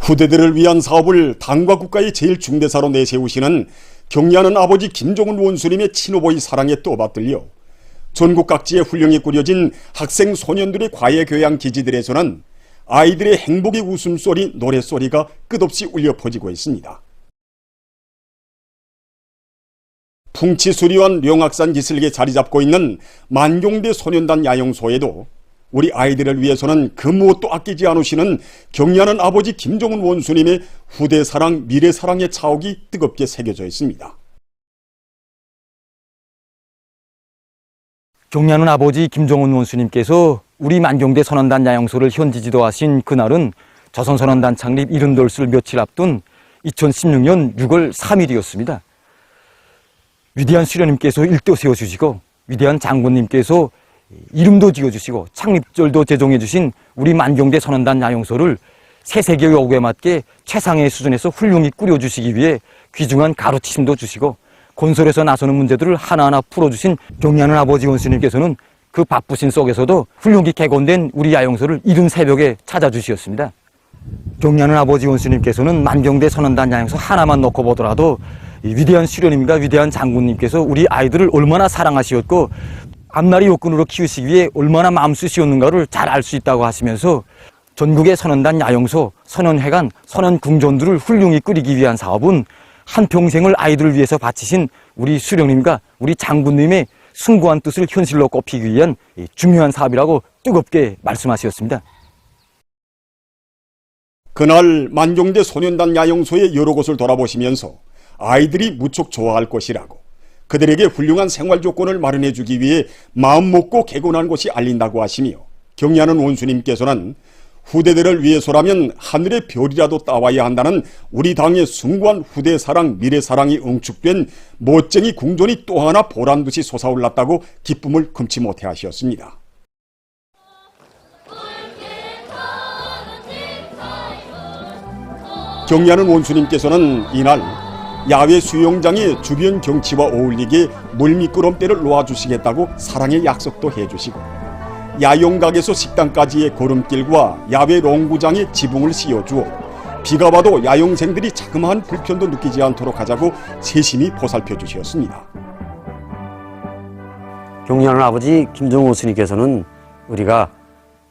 후대들을 위한 사업을 당과 국가의 제일 중대사로 내세우시는 경리하는 아버지 김종훈 원수님의 친오보이 사랑에 또받들려 전국 각지에 훌륭히 꾸려진 학생 소년들의 과외교양 기지들에서는 아이들의 행복의 웃음소리, 노랫소리가 끝없이 울려 퍼지고 있습니다. 풍치수리원 룡악산 기슭에 자리 잡고 있는 만경대 소년단 야영소에도 우리 아이들을 위해서는 그 무엇도 아끼지 않으시는 경리하는 아버지 김종훈 원수님의 후대 사랑, 미래 사랑의 차옥이 뜨겁게 새겨져 있습니다. 경리하는 아버지 김종훈 원수님께서 우리 만경대 선원단 야영소를 현지 지도하신 그날은 조선선원단 창립 70돌을 며칠 앞둔 2016년 6월 3일이었습니다. 위대한 수련님께서 일도 세워주시고 위대한 장군님께서 이름도 지어주시고 창립절도 제정해주신 우리 만경대 선원단 야영소를 새 세계의 요구에 맞게 최상의 수준에서 훌륭히 꾸려주시기 위해 귀중한 가르치심도 주시고 건설에서 나서는 문제들을 하나하나 풀어주신 경리하는 아버지 원수님께서는 그 바쁘신 속에서도 훌륭히 개건된 우리 야영소를 이른 새벽에 찾아주시었습니다. 경리하는 아버지 원수님께서는 만경대 선원단 야영소 하나만 놓고 보더라도 이 위대한 수련님과 위대한 장군님께서 우리 아이들을 얼마나 사랑하시었고 앞날의 요건으로 키우시기 위해 얼마나 마음 쓰시었는가를 잘 알 수 있다고 하시면서 전국의 선원단 야영소, 선원회관, 선원궁전들을 훌륭히 꾸리기 위한 사업은 한평생을 아이들을 위해서 바치신 우리 수령님과 우리 장군님의 숭고한 뜻을 현실로 꼽히기 위한 중요한 사업이라고 뜨겁게 말씀하셨습니다. 그날 만경대 소년단 야영소의 여러 곳을 돌아보시면서 아이들이 무척 좋아할 것이라고, 그들에게 훌륭한 생활 조건을 마련해 주기 위해 마음 먹고 개건한 곳이 알린다고 하시며, 경리하는 원수님께서는 후대들을 위해서라면 하늘의 별이라도 따와야 한다는 우리 당의 숭고한 후대 사랑, 미래 사랑이 응축된 멋쟁이 궁전이 또 하나 보란듯이 솟아올랐다고 기쁨을 금치 못해 하셨습니다. 경리하는 원수님께서는 이날 야외 수영장의 주변 경치와 어울리게 물미끄럼대를 놓아주시겠다고 사랑의 약속도 해주시고, 야영각에서 식당까지의 걸음길과 야외 롱구장에 지붕을 씌워주어 비가 와도 야영생들이 자그마한 불편도 느끼지 않도록 하자고 세심히 보살펴 주셨습니다. 경리하는 아버지 김종훈 스님께서는 우리가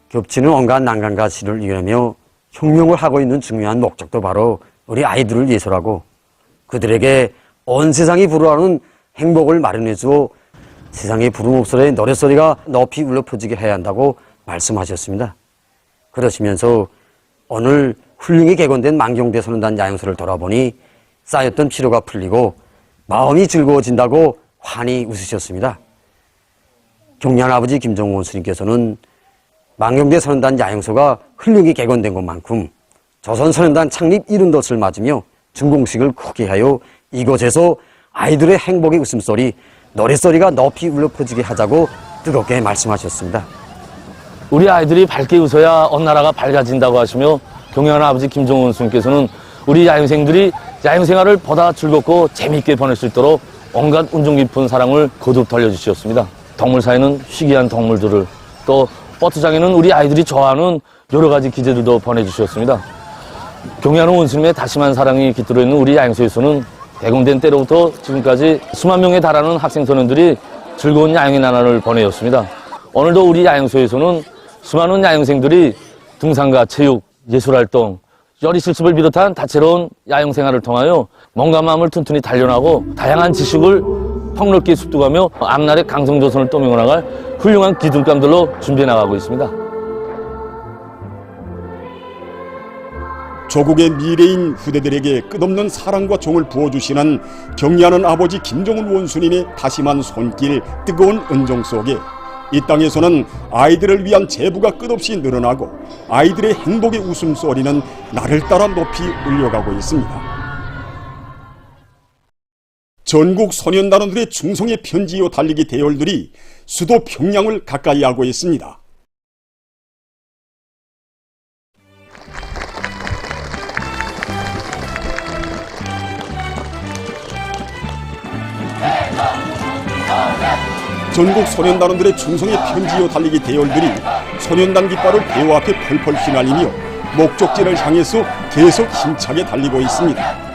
겹치는 온갖 난관과 시를 이겨내며 혁명을 하고 있는 중요한 목적도 바로 우리 아이들을 위해서라고, 그들에게 온 세상이 부러워하는 행복을 마련해 주어 세상의 부름목소리의 노랫소리가 높이 울려 퍼지게 해야 한다고 말씀하셨습니다. 그러시면서 오늘 훌륭히 개건된 만경대 선원단 야영소를 돌아보니 쌓였던 피로가 풀리고 마음이 즐거워진다고 환히 웃으셨습니다. 경리하는 아버지 김종훈 스님께서는 만경대 선원단 야영소가 훌륭히 개건된 것만큼 조선선원단 창립 70돌을 맞으며 준공식을 크게 하여 이곳에서 아이들의 행복의 웃음소리, 노랫소리가 높이 울려 퍼지게 하자고 뜨겁게 말씀하셨습니다. 우리 아이들이 밝게 웃어야 온 나라가 밝아진다고 하시며, 경리하는 아버지 김종훈 스님께서는 우리 야영생들이 야영생활을 보다 즐겁고 재미있게 보낼 수 있도록 온갖 운종 깊은 사랑을 거듭 돌려주셨습니다. 동물사에는 희귀한 동물들을, 또 버트장에는 우리 아이들이 좋아하는 여러 가지 기재들도 보내주셨습니다. 경리하는 원수님의 다심한 사랑이 깃들어 있는 우리 야영소에서는 개공된 때로부터 지금까지 수만 명에 달하는 학생 소년들이 즐거운 야영의 나날을 보내었습니다. 오늘도 우리 야영소에서는 수많은 야영생들이 등산과 체육, 예술활동, 요리 실습을 비롯한 다채로운 야영생활을 통하여 몸과 마음을 튼튼히 단련하고 다양한 지식을 폭넓게 습득하며 앞날의 강성조선을 떠밀어 나갈 훌륭한 기둥감들로 준비해 나가고 있습니다. 조국의 미래인 후대들에게 끝없는 사랑과 정을 부어주시는 경리하는 아버지 김종훈 원수님의 다심한 손길, 뜨거운 은정 속에 이 땅에서는 아이들을 위한 제부가 끝없이 늘어나고 아이들의 행복의 웃음소리는 날을 따라 높이 울려가고 있습니다. 전국 소년단원들의 충성의 편지요 달리기 대열들이 수도 평양을 가까이 하고 있습니다. 전국 소년단원들의 충성의 편지요 달리기 대열들이 소년단 깃발을 대호 앞에 펄펄 휘날리며 목적지를 향해서 계속 힘차게 달리고 있습니다.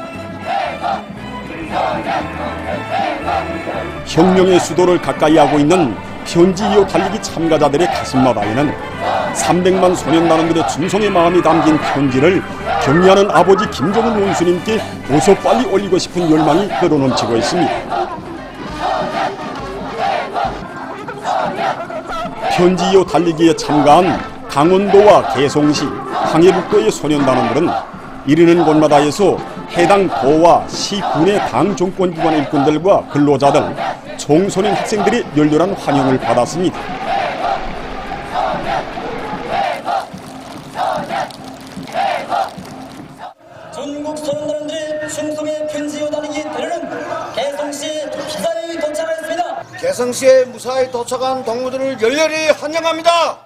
혁명의 수도를 가까이 하고 있는 편지 이어 달리기 참가자들의 가슴마다에는 300만 소년단원들의 충성의 마음이 담긴 편지를 경리하는 아버지 김정은 원수님께 어서 빨리 올리고 싶은 열망이 흘러넘치고 있습니다. 편지 이어 달리기에 참가한 강원도와 개성시, 황해북도의 소년단원들은 이르는 곳마다에서 해당 도와 시, 군의 당 정권기관의 일꾼들과 근로자들, 청소년 학생들의 열렬한 환영을 받았습니다. 전국 소년단원들의 충성의 편지요 달리기 대회는 개성시에 무사히 도착하였습니다. 개성시에 무사히 도착한 동무들을 열렬히 환영합니다.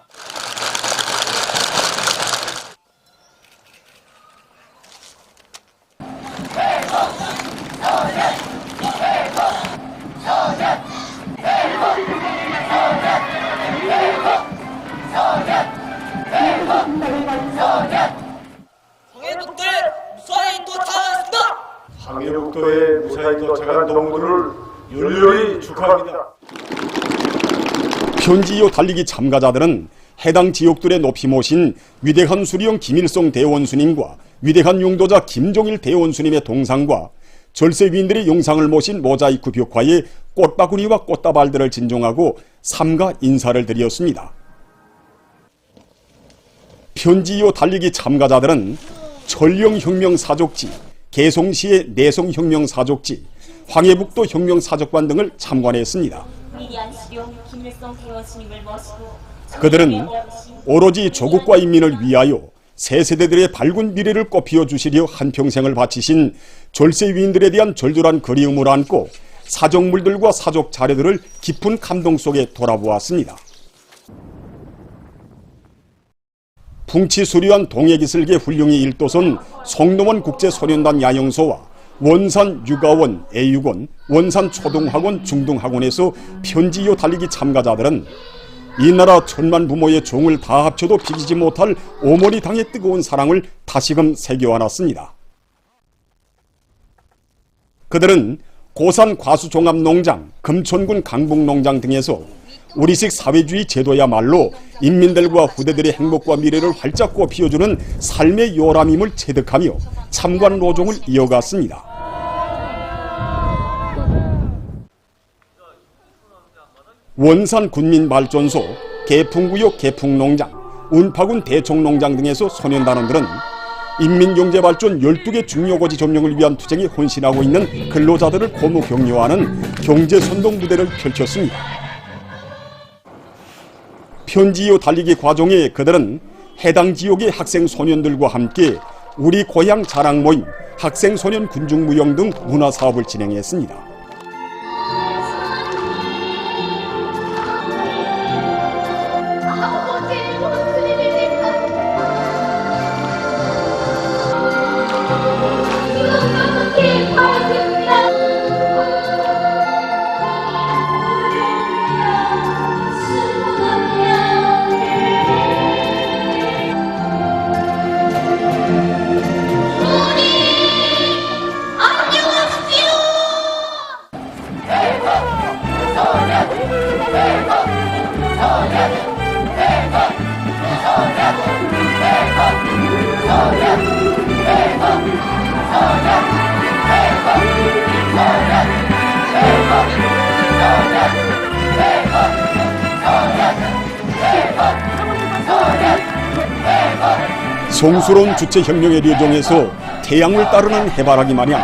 황해북도에 무사히 도착하였습니다. 황해북도에 무사히 도착한 동무들을 열렬히 축하합니다. 편지 이어 달리기 참가자들은 해당 지역들의 높이 모신 위대한 수리형 김일성 대원수님과 위대한 용도자 김종일 대원수님의 동상과 절세위인들의 용상을 모신 모자이크 벽화에 꽃바구니와 꽃다발들을 진종하고 삼가 인사를 드렸습니다. 편지 이어 달리기 참가자들은 천령혁명사족지, 개성시의 내성혁명사족지, 황해북도 혁명사족관 등을 참관했습니다. 위대한 수령 김일성 대원수님을 모시고 그들은 오로지 조국과 인민을 위하여 새 세대들의 밝은 미래를 꽃피워 주시려 한평생을 바치신 절세위인들에 대한 절절한 그리움을 안고 사족물들과 사족 자료들을 깊은 감동 속에 돌아보았습니다. 풍치수려한 동해기슭의 훌륭히 일도선 송노원 국제소년단 야영소와 원산 육아원, 애육원, 원산 초등학원, 중등학원에서 편지이어 달리기 참가자들은 이 나라 천만 부모의 종을 다 합쳐도 비기지 못할 어머니 당의 뜨거운 사랑을 다시금 새겨안았습니다. 그들은 고산 과수종합농장, 금천군 강북농장 등에서 우리식 사회주의 제도야말로 인민들과 후대들의 행복과 미래를 활짝 꽃피워주는 삶의 요람임을 체득하며 참관 노종을 이어갔습니다. 원산 군민발전소, 개풍구역 개풍농장, 운파군 대청농장 등에서 소년단원들은 인민경제발전 12개 중요고지 점령을 위한 투쟁에 헌신하고 있는 근로자들을 고무 격려하는 경제선동무대를 펼쳤습니다. 편지이어 달리기 과정에 그들은 해당 지역의 학생 소년들과 함께 우리 고향 자랑 모임, 학생소년 군중무용 등 문화사업을 진행했습니다. 성스러운 주체혁명의 류종에서 태양을 따르는 해바라기 마냥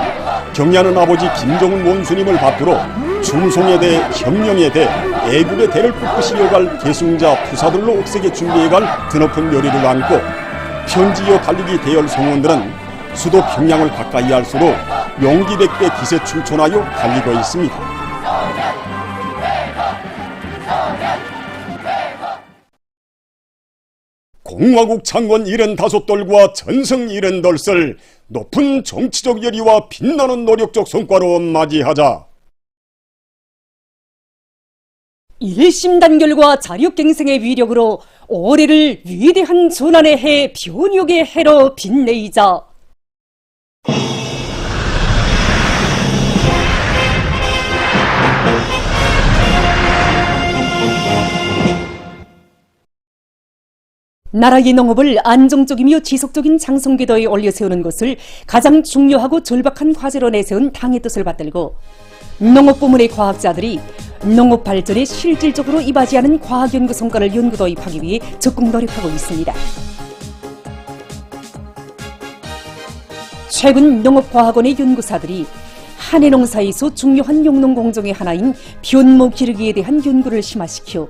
경야는 아버지 김정은 원수님을 받들어 충성에 대해 혁명에 대해 애국의 대를 꿋꿋이 이어갈 계승자 투사들로 옥색에 준비해갈 드높은 열의를 안고 편지이어 달리기 대열 성원들은 수도 평양을 가까이 할수록 용기 백배 기세 충천하여 달리고 있습니다. 공화국 창건 75돌과 전승 78설 높은 정치적 열의와 빛나는 노력적 성과로 맞이하자. 일심단결과 자력갱생의 위력으로 올해를 위대한 조난의 해 변육의 해로 빛내이자 나라의 농업을 안정적이며 지속적인 장성궤도에 올려세우는 것을 가장 중요하고 절박한 과제로 내세운 당의 뜻을 받들고 농업부문의 과학자들이 농업 발전에 실질적으로 이바지하는 과학연구 성과를 연구 도입하기 위해 적극 노력하고 있습니다. 최근 농업과학원의 연구사들이 한해 농사에서 중요한 용농공정의 하나인 변모 기르기에 대한 연구를 심화시켜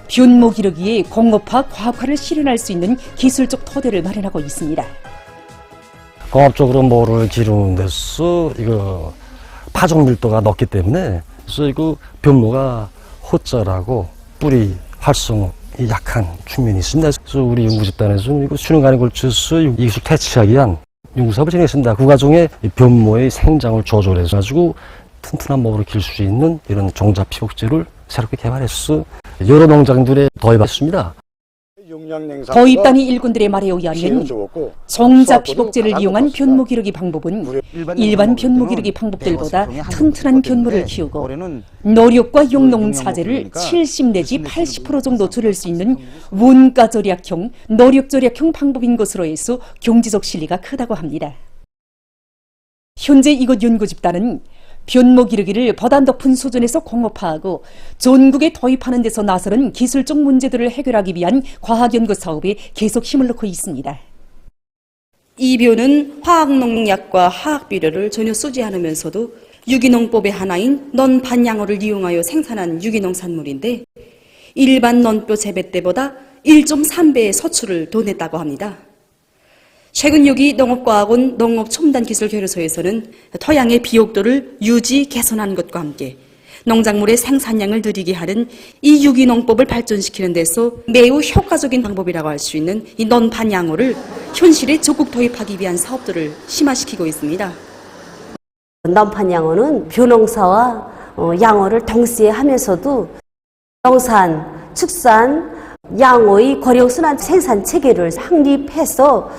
변모 기르기의 공업화, 과학화를 실현할 수 있는 기술적 토대를 마련하고 있습니다. 공업적으로 모를 기르는 데서 이거 파종 밀도가 높기 때문에 그래서 이거 변모가 호절하고 뿌리 활성이 약한 측면이 있습니다. 그래서 우리 연구 집단에서는 이거 수년간에 걸쳐서 이 기술 퇴치하기 위한 연구사업을 진행했습니다. 그 과정에 변모의 생장을 조절해서 가지고 튼튼한 모를 기를 수 있는 이런 종자 피복제를 새롭게 개발해서 여러 농장들에 도입했습니다. 도입단위 일꾼들의 말에 의하면 종자 피복제를 이용한 변모 기르기 방법은 일반 변모 기르기 방법들보다 튼튼한 변모를 키우고 노력과 용농 차질을 70 내지 80% 정도 줄일 수 있는 원가 절약형, 노력 절약형 방법인 것으로 해서 경제적 실리가 크다고 합니다. 현재 이곳 연구 집단은 변모 기르기를 보다 높은 수준에서 공업화하고 전국에 도입하는 데서 나서는 기술적 문제들을 해결하기 위한 과학연구 사업에 계속 힘을 넣고 있습니다. 이 묘는 화학농약과 화학비료를 전혀 쓰지 않으면서도 유기농법의 하나인 넌반양어를 이용하여 생산한 유기농산물인데 일반 넌뼈 재배 때보다 1.3배의 소출을 더 냈다고 합니다. 최근 여기 농업과학원 농업첨단기술교류소에서는 토양의 비옥도를 유지 개선하는 것과 함께 농작물의 생산량을 늘리게 하는 이 유기농법을 발전시키는 데서 매우 효과적인 방법이라고 할 수 있는 이 넌반양어를 현실에 적극 도입하기 위한 사업들을 심화시키고 있습니다. 넌반양어는 벼농사와 양어를 동시에 하면서도 농산, 축산, 양어의 고령순환 생산 체계를 확립해서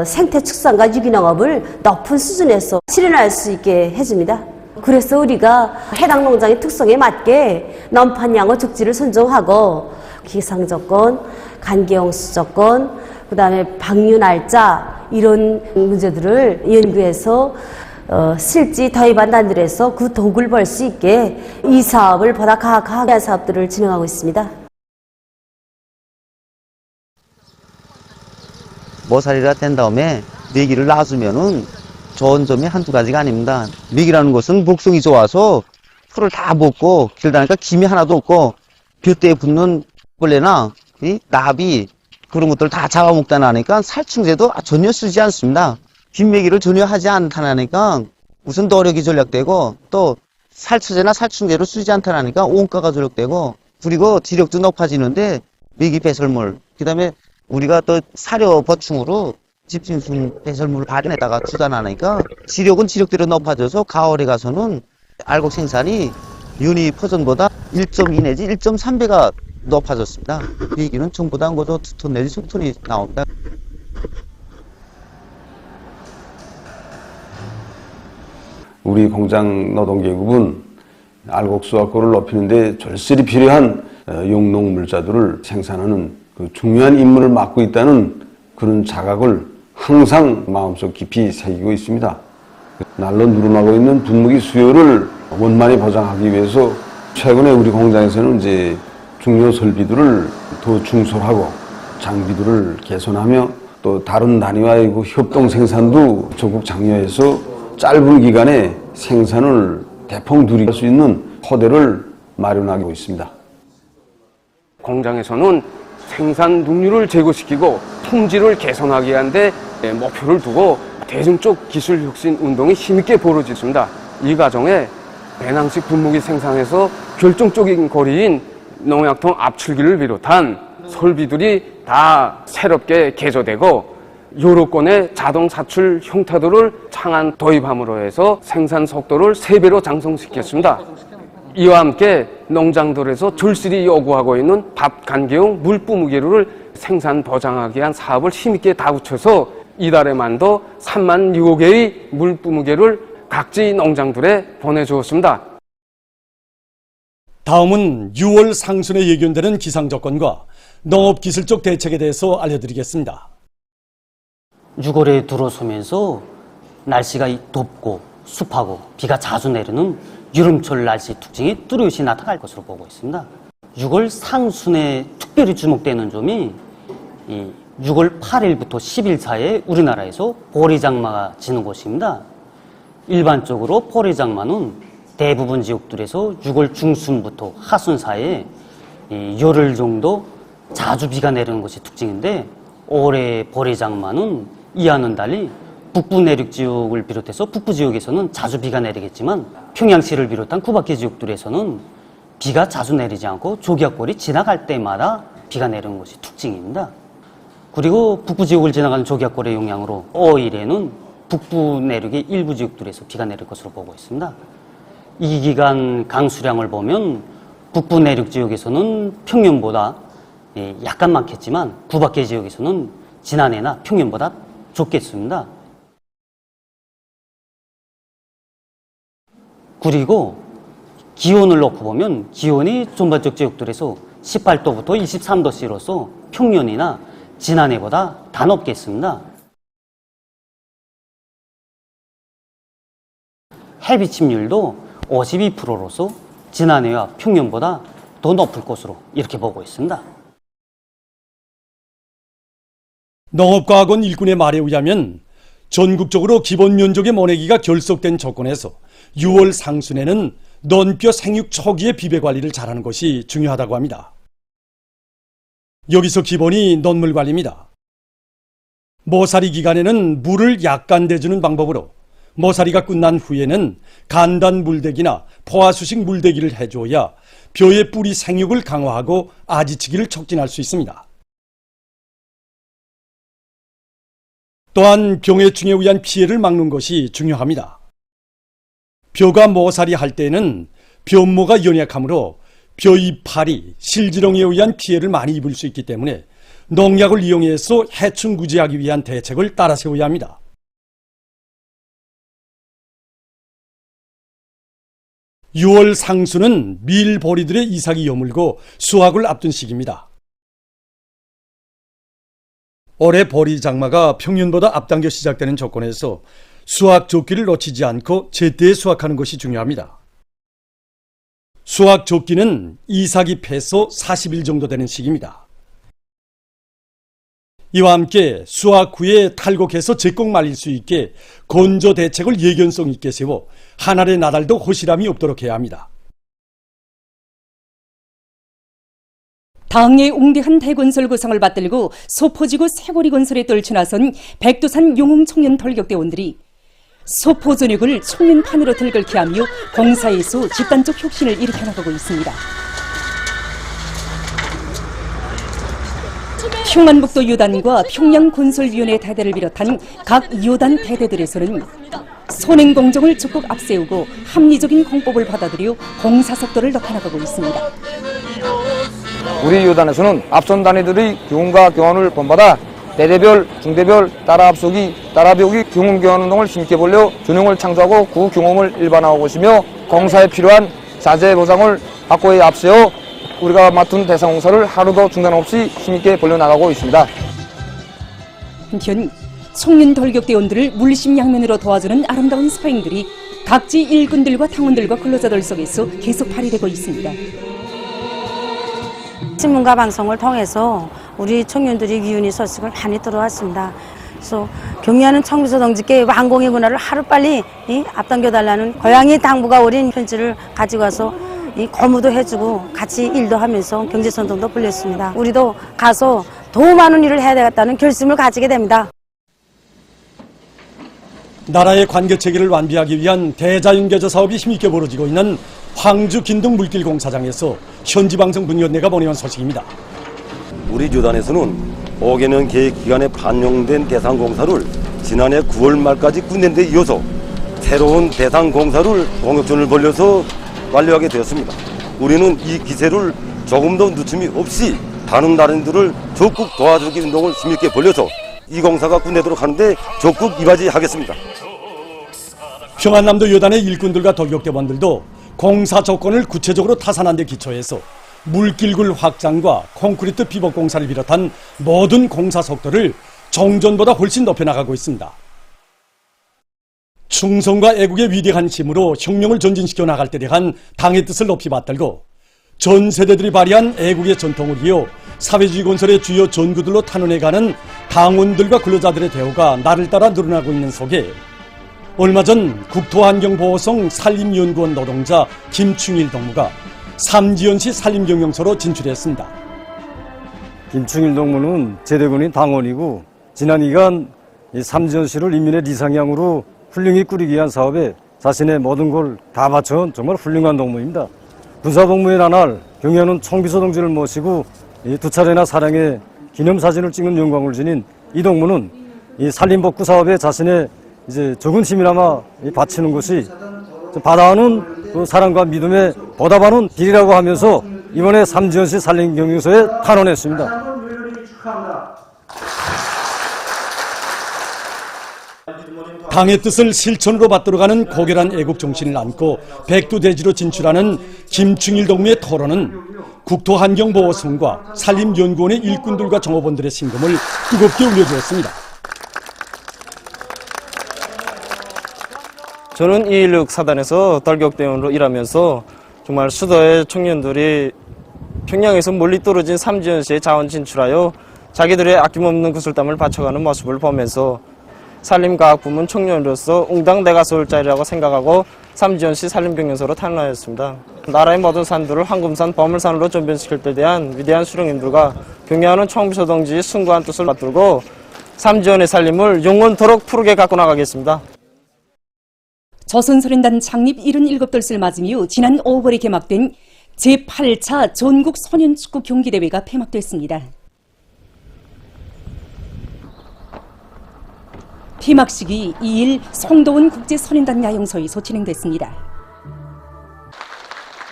생태 축산과 유기농업을 높은 수준에서 실현할 수 있게 해줍니다. 그래서 우리가 해당 농장의 특성에 맞게 넌판양어 적지를 선정하고 기상조건, 간기용수 조건, 그 다음에 방류 날짜 이런 문제들을 연구해서 실지 도입한 단들에서 그 독을 벌 수 있게 이 사업을 보다 가학화하게 한 사업들을 진행하고 있습니다. 모살이라 된 다음에 메기를 놔주면은 좋은 점이 한두 가지가 아닙니다. 메기라는 것은 목성이 좋아서 풀을 다 먹고 길다니까 김이 하나도 없고 볕대에 붙는 벌레나 나비 그런 것들 다 잡아먹다 나니까 살충제도 전혀 쓰지 않습니다. 빈메기를 전혀 하지 않다니까 우선 노력이 절약되고 또 살처제나 살충제를 쓰지 않다니까 원가가 절약되고 그리고 지력도 높아지는데 메기 배설물 그 다음에 우리가 또 사료 보충으로 집중순 배설물을 발현에다가 주단하니까 지력은 지력대로 높아져서 가을에 가서는 알곡 생산이 유니 퍼전보다 1.2 내지 1.3배가 높아졌습니다. 그 얘기는 전보다 한 거죠. 2톤 내지 3톤이 나옵니다. 우리 공장 노동계급은 알곡 수확고를 높이는 데 절실히 필요한 용농 물자들을 생산하는 그 중요한 임무를 맡고 있다는 그런 자각을 항상 마음속 깊이 새기고 있습니다. 날로 늘어나고 있는 분무기 수요를 원만히 보장하기 위해서 최근에 우리 공장에서는 이제 중요 설비들을 더 중소하고 장비들을 개선하며 또 다른 단위와의 그 협동 생산도 적극 장려해서 짧은 기간에 생산을 대폭 누릴 수 있는 토대를 마련하고 있습니다. 공장에서는 생산 능률을 제고시키고 품질을 개선하기 위한 데 목표를 두고 대중적 기술 혁신 운동이 힘있게 벌어졌습니다. 이 과정에 배낭식 분무기 생산에서 결정적인 고리인 농약통 압출기를 비롯한 설비들이 다 새롭게 개조되고 여러 건의 자동 사출 형태들을 창안 도입함으로 해서 생산 속도를 3배로 장성시켰습니다. 이와 함께 농장들에서 절실히 요구하고 있는 밥 간계용 물 뿜기류를 생산 보장하기 위한 사업을 힘있게 다구쳐서 이달에 만도 3만 6개의 물 뿜기류를 각지 농장들에 보내주었습니다. 다음은 6월 상순에 예견되는 기상조건과 농업기술적 대책에 대해서 알려드리겠습니다. 6월에 들어서면서 날씨가 덥고 습하고 비가 자주 내리는 여름철 날씨 특징이 뚜렷이 나타날 것으로 보고 있습니다. 6월 상순에 특별히 주목되는 점이 6월 8일부터 10일 사이에 우리나라에서 보리장마가 지는 곳입니다. 일반적으로 보리장마는 대부분 지역들에서 6월 중순부터 하순 사이에 열흘 정도 자주 비가 내리는 것이 특징인데, 올해 보리장마는 이와는 달리 북부 내륙 지역을 비롯해서 북부 지역에서는 자주 비가 내리겠지만 평양시를 비롯한 그 밖의 지역들에서는 비가 자주 내리지 않고 조기압골이 지나갈 때마다 비가 내리는 것이 특징입니다. 그리고 북부 지역을 지나가는 조기압골의 영향으로 5일에는 북부 내륙의 일부 지역들에서 비가 내릴 것으로 보고 있습니다. 이 기간 강수량을 보면 북부 내륙 지역에서는 평년보다 약간 많겠지만 그 밖의 지역에서는 지난해나 평년보다 적겠습니다. 그리고 기온을 놓고 보면 기온이 전반적 지역들에서 18도부터 23도씨로서 평년이나 지난해보다 다 높겠습니다. 해비 침률도 52%로서 지난해와 평년보다 더 높을 것으로 이렇게 보고 있습니다. 농업과학원 일꾼의 말에 의하면 전국적으로 기본 면적의 모내기가 결속된 조건에서 6월 상순에는 넌뼈 생육 초기의 비배 관리를 잘하는 것이 중요하다고 합니다. 여기서 기본이 논물 관리입니다. 모사리 기간에는 물을 약간 대주는 방법으로 모사리가 끝난 후에는 간단 물대기나 포화수식 물대기를 해줘야 벼의 뿌리 생육을 강화하고 아지치기를 촉진할 수 있습니다. 또한 병해충에 의한 피해를 막는 것이 중요합니다. 벼가 모사리 할 때에는 벼모가 연약하므로 벼의 파리, 실지렁에 의한 피해를 많이 입을 수 있기 때문에 농약을 이용해서 해충 구제하기 위한 대책을 따라 세워야 합니다. (6월) 상순은 밀 보리들의 이삭이 여물고 수확을 앞둔 시기입니다. 올해 보리 장마가 평년보다 앞당겨 시작되는 조건에서 수확 조기를 놓치지 않고 제때에 수확하는 것이 중요합니다. 수확 조기는 이삭이 패서 40일 정도 되는 시기입니다. 이와 함께 수확 후에 탈곡해서 제꼭 말릴 수 있게 건조 대책을 예견성 있게 세워 한 알의 나달도 호실함이 없도록 해야 합니다. 당의 웅대한 대건설 구상을 받들고 소포지구 세고리 건설에 떨쳐나선 백두산 용흥 청년 돌격대원들이 소포 전역을 청년판으로 들끓게 하며 공사에서 집단적 혁신을 일으켜나가고 있습니다. 평안북도 요단과 평양건설위원회 대대를 비롯한 각 요단 대대들에서는 선행공정을 적극 앞세우고 합리적인 공법을 받아들여 공사 속도를 높여나가고 있습니다. 우리 요단에서는 앞선 단위들의 교훈과 교훈을 본받아 대대별, 중대별, 따라 앞서기, 따라 배우기 경험 교환 운동을 힘있게 벌려 균형을 창조하고 그 경험을 일반화하고 있으며 공사에 필요한 자재 보상을 확보에 앞세워 우리가 맡은 대상 공사를 하루도 중단 없이 힘있게 벌려나가고 있습니다. 한편 청년 돌격대원들을 물심양면으로 도와주는 아름다운 스파잉들이 각지 일꾼들과 당원들과 근로자들 속에서 계속 발휘되고 있습니다. 신문과 방송을 통해서 우리 청년들이 기운이 소식을 많이 들어왔습니다. 그래서 경의하는 청비서 동지께 완공의 문화를 하루빨리 앞당겨달라는 고향의 당부가 어린 편지를 가지고 와서 고무도 해주고 같이 일도 하면서 경제선동도 불렸습니다. 우리도 가서 더 많은 일을 해야 되겠다는 결심을 가지게 됩니다. 나라의 관계체계를 완비하기 위한 대자연개조 사업이 힘있게 벌어지고 있는 황주 긴동 물길 공사장에서 현지방송 분연대가 보내온 소식입니다. 우리 요단에서는 5개년 계획 기간에 반영된 대상 공사를 지난해 9월 말까지 끝낸 데 이어서 새로운 대상 공사를 공역전을 벌려서 완료하게 되었습니다. 우리는 이 기세를 조금도 늦춤이 없이 다른 나라들을 적극 도와주기 운동을 힘있게 벌려서 이 공사가 끝내도록 하는데 적극 이바지하겠습니다. 평안남도 여단의 일꾼들과 돌격대원들도 공사 조건을 구체적으로 타산한 데 기초해서 물길굴 확장과 콘크리트 피복 공사를 비롯한 모든 공사 속도를 종전보다 훨씬 높여나가고 있습니다. 충성과 애국의 위대한 힘으로 혁명을 전진시켜 나갈 때 대한 당의 뜻을 높이 받들고 전 세대들이 발휘한 애국의 전통을 이어 사회주의 건설의 주요 전구들로 탄원해가는 당원들과 근로자들의 대우가 날을 따라 늘어나고 있는 속에 얼마 전 국토환경보호성 산림연구원 노동자 김충일 동무가 삼지연시 산림경영소로 진출했습니다. 김충일 동무는 제대군인 당원이고 지난 2간 삼지연시를 인민의 리상향으로 훌륭히 꾸리기 위한 사업에 자신의 모든 걸 다 바쳐온 정말 훌륭한 동무입니다. 군사복무의 나날 경의하는 총비서 동지를 모시고 두 차례나 사랑의 기념사진을 찍는 영광을 지닌 이 동무는 이 산림복구 사업에 자신의 이제 적은 힘이나마 바치는 것이 받아오는 그 사랑과 믿음에 보답하는 길이라고 하면서 이번에 삼지연시 산림경영소에 탄원했습니다. 당의 뜻을 실천으로 받들어가는 고결한 애국정신을 안고 백두대지로 진출하는 김충일 동무의 토론은 국토환경보호성과 산림연구원의 일꾼들과 종업원들의 심금을 뜨겁게 울려주었습니다. 저는 216 사단에서 돌격대원으로 일하면서 정말 수도의 청년들이 평양에서 멀리 떨어진 삼지연시에 자원 진출하여 자기들의 아낌없는 구슬땀을 바쳐가는 모습을 보면서 산림과학부문 청년으로서 웅당 내가 쏠 자리라고 생각하고 삼지연시 산림경영소로 탄원하였습니다. 나라의 모든 산들을 황금산, 보물산으로 전변시킬 때 대한 위대한 수령님들과 경의하는 총비서 동지의 숭고한 뜻을 받들고 삼지연의 산림을 영원토록 푸르게 갖고 나가겠습니다. 조선소련단 창립 77돌을 맞으며 지난 5월에 개막된 제8차 전국 소년축구 경기대회가 폐막됐습니다. 폐막식이 2일 송도원 국제소년단 야영소에서 진행됐습니다.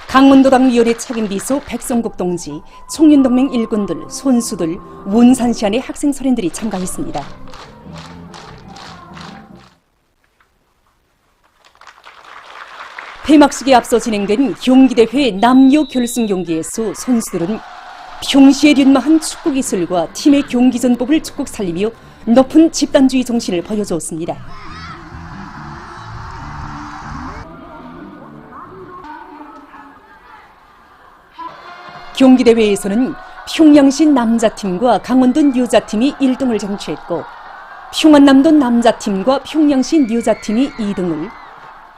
강원도당 위원회 책임비서 백성국 동지, 청년동맹 일꾼들, 선수들, 원산시안의 학생소년들이 참가했습니다. 폐막식에 앞서 진행된 경기대회 남녀 결승 경기에서 선수들은 평시에 륜마한 축구기술과 팀의 경기전법을 축축 살리며 높은 집단주의 정신을 보여주었습니다. 경기대회에서는 평양시 남자팀과 강원도 여자팀이 1등을 쟁취했고 평안남도 남자팀과 평양시 여자팀이 2등을,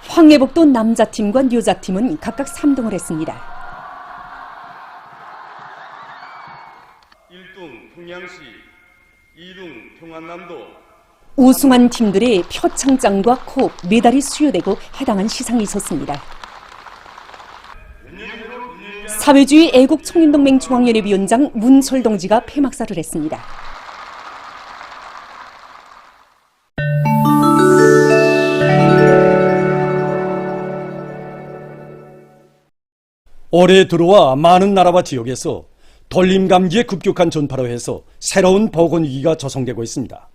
황해북도 남자팀과 여자팀은 각각 3등을 했습니다. 1등 평양시, 2등 평안남도. 우승한 팀들의 표창장과 컵, 메달이 수여되고 해당한 시상이 있었습니다. 사회주의 애국청년동맹 중앙연합 위원장 문철 동지가 폐막사를 했습니다. 올해 들어와 많은 나라와 지역에서 돌림감기의 급격한 전파로 해서 새로운 보건위기가 조성되고 있습니다.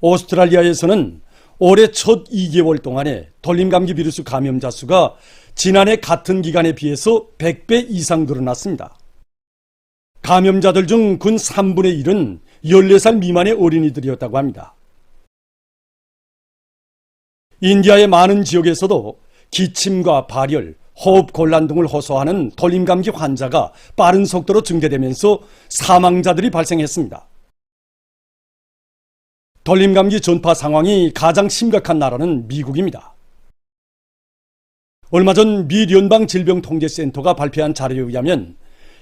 오스트랄리아에서는 올해 첫 2개월 동안에 돌림감기 비루스 감염자 수가 지난해 같은 기간에 비해서 100배 이상 늘어났습니다. 감염자들 중 근 3분의 1은 14살 미만의 어린이들이었다고 합니다. 인디아의 많은 지역에서도 기침과 발열, 호흡 곤란 등을 호소하는 돌림감기 환자가 빠른 속도로 증대되면서 사망자들이 발생했습니다. 돌림감기 전파 상황이 가장 심각한 나라는 미국입니다. 얼마 전 미 연방질병통제센터가 발표한 자료에 의하면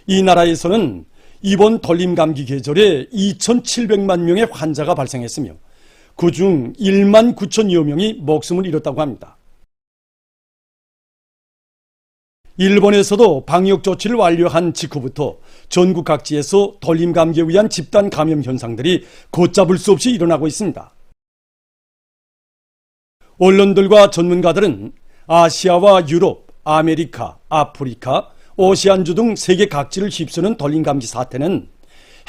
이 나라에서는 이번 돌림감기 계절에 2,700만 명의 환자가 발생했으며 그중 1만 9천여 명이 목숨을 잃었다고 합니다. 일본에서도 방역 조치를 완료한 직후부터 전국 각지에서 돌림감기에 의한 집단 감염 현상들이 걷잡을 수 없이 일어나고 있습니다. 언론들과 전문가들은 아시아와 유럽, 아메리카, 아프리카, 오시안주 등 세계 각지를 휩쓰는 돌림감기 사태는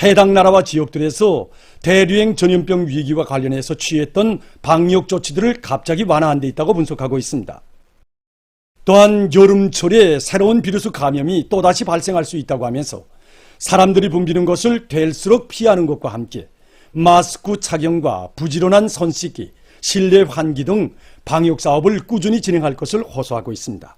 해당 나라와 지역들에서 대류행 전염병 위기와 관련해서 취했던 방역 조치들을 갑자기 완화한 데 있다고 분석하고 있습니다. 또한 여름철에 새로운 비루스 감염이 또다시 발생할 수 있다고 하면서 사람들이 붐비는 것을 될수록 피하는 것과 함께 마스크 착용과 부지런한 손 씻기, 실내 환기 등 방역 사업을 꾸준히 진행할 것을 호소하고 있습니다.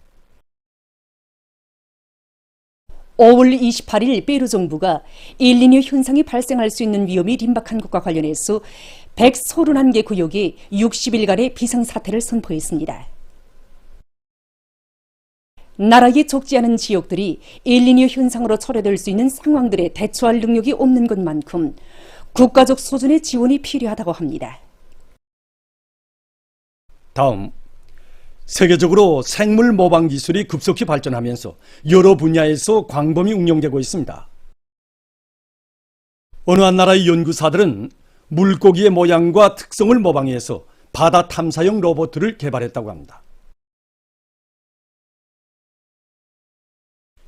5월 28일 페루 정부가 엘니뇨 현상이 발생할 수 있는 위험이 임박한 것과 관련해서 131개 구역에 60일간의 비상사태를 선포했습니다. 나라의 적지 않은 지역들이 엘니뇨 현상으로 초래될 수 있는 상황들에 대처할 능력이 없는 것만큼 국가적 수준의 지원이 필요하다고 합니다. 다음, 세계적으로 생물 모방 기술이 급속히 발전하면서 여러 분야에서 광범위 응용되고 있습니다. 어느 한 나라의 연구사들은 물고기의 모양과 특성을 모방해서 바다 탐사용 로봇을 개발했다고 합니다.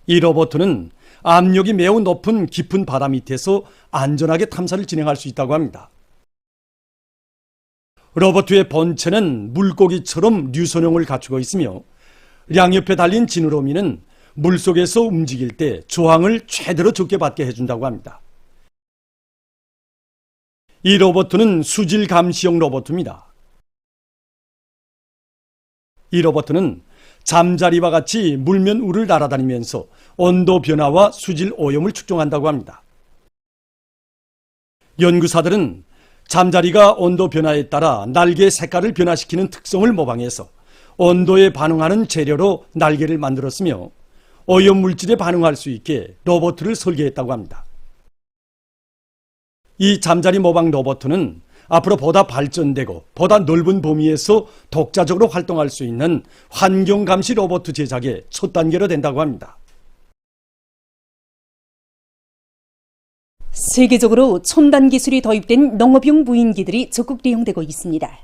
이 로봇은 압력이 매우 높은 깊은 바다 밑에서 안전하게 탐사를 진행할 수 있다고 합니다. 로봇의 본체는 물고기처럼 류선형을 갖추고 있으며 양옆에 달린 지느러미는 물속에서 움직일 때 저항을 최대로 적게 받게 해준다고 합니다. 이 로봇은 수질 감시용 로봇입니다. 이 로봇은 잠자리와 같이 물면 위를 날아다니면서 온도 변화와 수질 오염을 측정한다고 합니다. 연구사들은 잠자리가 온도 변화에 따라 날개 색깔을 변화시키는 특성을 모방해서 온도에 반응하는 재료로 날개를 만들었으며 오염 물질에 반응할 수 있게 로봇을 설계했다고 합니다. 이 잠자리 모방 로봇은 앞으로 보다 발전되고 보다 넓은 범위에서 독자적으로 활동할 수 있는 환경 감시 로봇 제작의 첫 단계로 된다고 합니다. 세계적으로 첨단 기술이 도입된 농업용 무인기들이 적극利用되고 있습니다.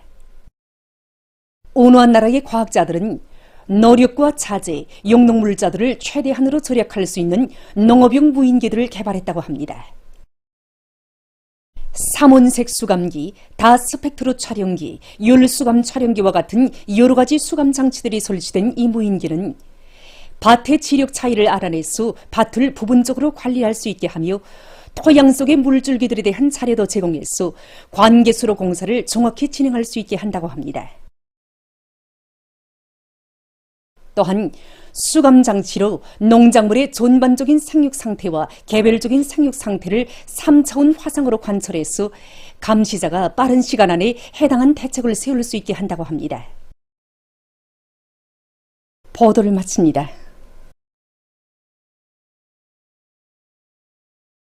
어느 한 나라의 과학자들은 노력과 자재, 용농물자들을 최대한으로 절약할 수 있는 농업용 무인기들을 개발했다고 합니다. 삼원색 수감기, 다스펙트로 촬영기, 열수감 촬영기와 같은 여러 가지 수감 장치들이 설치된 이 무인기는 밭의 지력 차이를 알아내서 밭을 부분적으로 관리할 수 있게 하며 토양 속의 물줄기들에 대한 자료도 제공해서 관계수로 공사를 정확히 진행할 수 있게 한다고 합니다. 또한 수감 장치로 농작물의 전반적인 생육 상태와 개별적인 생육 상태를 3차원 화상으로 관찰해서 감시자가 빠른 시간 안에 해당한 대책을 세울 수 있게 한다고 합니다. 보도를 마칩니다.